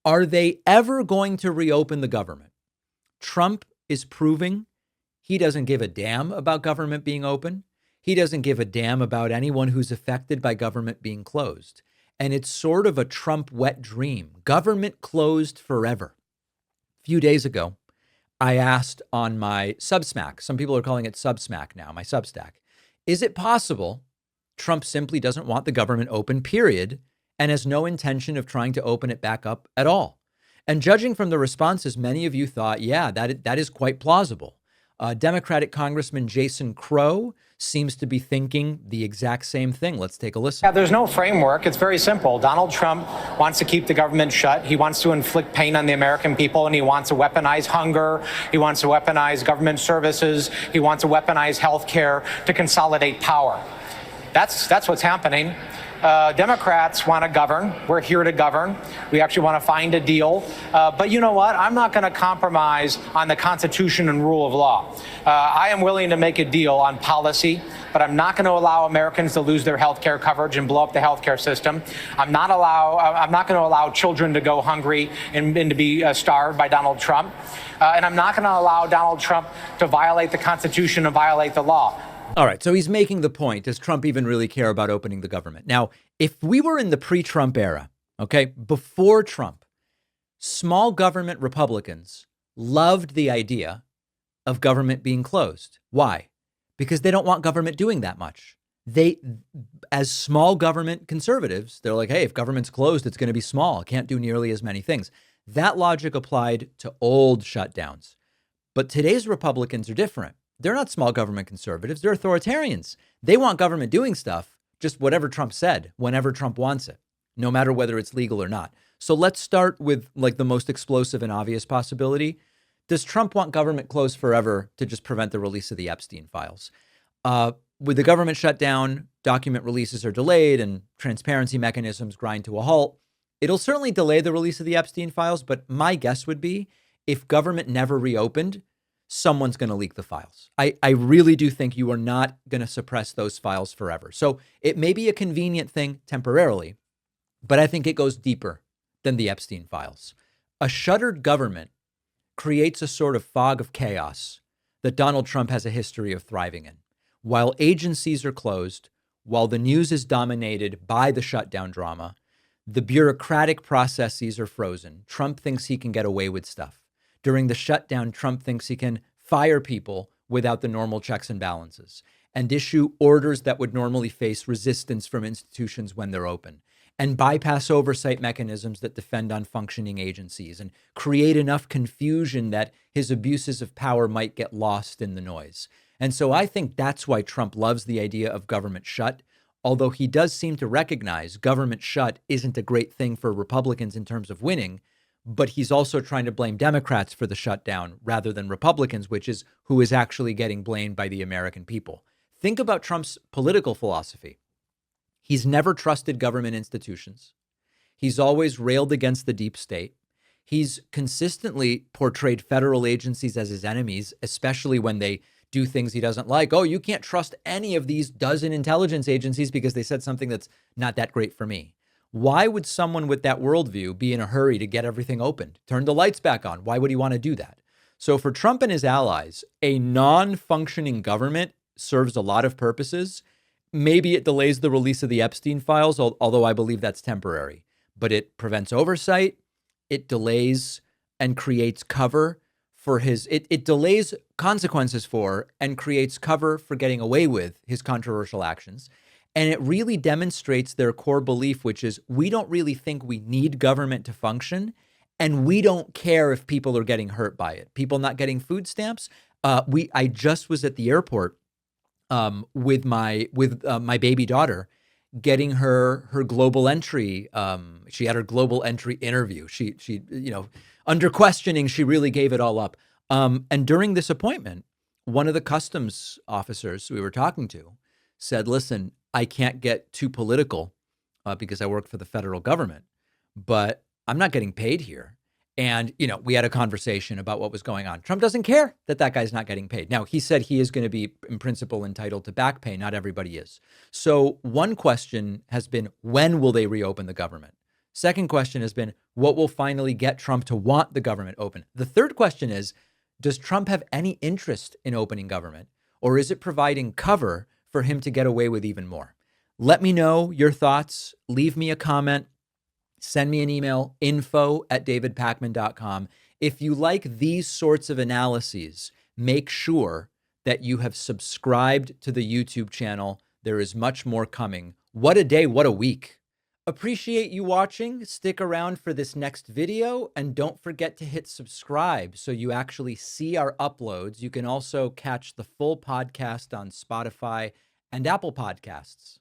Are they ever going to reopen the government? Trump is proving he doesn't give a damn about government being open. He doesn't give a damn about anyone who's affected by government being closed. And it's sort of a Trump wet dream. Government closed forever. A few days ago, I asked on my Substack, some people are calling it Subsmack now, my Substack, is it possible Trump simply doesn't want the government open, period, and has no intention of trying to open it back up at all? And judging from the responses, many of you thought, yeah, that is quite plausible. Democratic Congressman Jason Crow seems to be thinking the exact same thing. Let's take a listen. Yeah, there's no framework. It's very simple. Donald Trump wants to keep the government shut. He wants to inflict pain on the American people, and he wants to weaponize hunger. He wants to weaponize government services. He wants to weaponize health care to consolidate power. That's what's happening. Democrats want to govern. We're here to govern. We actually want to find a deal. But you know what? I'm not going to compromise on the Constitution and rule of law. I am willing to make a deal on policy, but I'm not going to allow Americans to lose their health care coverage and blow up the health care system. I'm not going to allow children to go hungry and to be starved by Donald Trump. And I'm not going to allow Donald Trump to violate the Constitution and violate the law. All right. So he's making the point. Does Trump even really care about opening the government? Now, if we were in the pre-Trump era, okay, before Trump, small government Republicans loved the idea of government being closed. Why? Because they don't want government doing that much. They, as small government conservatives, they're like, hey, if government's closed, it's going to be small. It can't do nearly as many things. That logic applied to old shutdowns. But today's Republicans are different. They're not small government conservatives. They're authoritarians. They want government doing stuff, just whatever Trump said, whenever Trump wants it, no matter whether it's legal or not. So let's start with like the most explosive and obvious possibility. Does Trump want government closed forever to just prevent the release of the Epstein files? With the government shutdown, document releases are delayed and transparency mechanisms grind to a halt. It'll certainly delay the release of the Epstein files, but my guess would be if government never reopened, someone's going to leak the files. I really do think you are not going to suppress those files forever. So it may be a convenient thing temporarily, but I think it goes deeper than the Epstein files. A shuttered government creates a sort of fog of chaos that Donald Trump has a history of thriving in. While agencies are closed, while the news is dominated by the shutdown drama, the bureaucratic processes are frozen. Trump thinks he can get away with stuff. During the shutdown, Trump thinks he can fire people without the normal checks and balances and issue orders that would normally face resistance from institutions when they're open and bypass oversight mechanisms that defend on functioning agencies and create enough confusion that his abuses of power might get lost in the noise. And so I think that's why Trump loves the idea of government shut, although he does seem to recognize government shut isn't a great thing for Republicans in terms of winning. But he's also trying to blame Democrats for the shutdown rather than Republicans, which is who is actually getting blamed by the American people. Think about Trump's political philosophy. He's never trusted government institutions. He's always railed against the deep state. He's consistently portrayed federal agencies as his enemies, especially when they do things he doesn't like. Oh, you can't trust any of these dozen intelligence agencies because they said something that's not that great for me. Why would someone with that worldview be in a hurry to get everything opened? Turn the lights back on. Why would he want to do that? So for Trump and his allies, a non-functioning government serves a lot of purposes. Maybe it delays the release of the Epstein files, although I believe that's temporary. But it prevents oversight. It delays and creates cover for it delays consequences for and creates cover for getting away with his controversial actions. And it really demonstrates their core belief, which is we don't really think we need government to function. And we don't care if people are getting hurt by it. People not getting food stamps. I just was at the airport with my baby daughter getting her global entry. She had her global entry interview. She under questioning, she really gave it all up. And during this appointment, one of the customs officers we were talking to said, listen, I can't get too political because I work for the federal government, but I'm not getting paid here. And, we had a conversation about what was going on. Trump doesn't care that guy's not getting paid. Now, he said he is going to be, in principle, entitled to back pay. Not everybody is. So one question has been, when will they reopen the government? Second question has been, what will finally get Trump to want the government open? The third question is, does Trump have any interest in opening government, or is it providing cover for him to get away with even more? Let me know your thoughts. Leave me a comment. Send me an email, info@davidpakman.com. If you like these sorts of analyses, make sure that you have subscribed to the YouTube channel. There is much more coming. What a day, what a week. Appreciate you watching. Stick around for this next video, and don't forget to hit subscribe so you actually see our uploads. You can also catch the full podcast on Spotify and Apple Podcasts.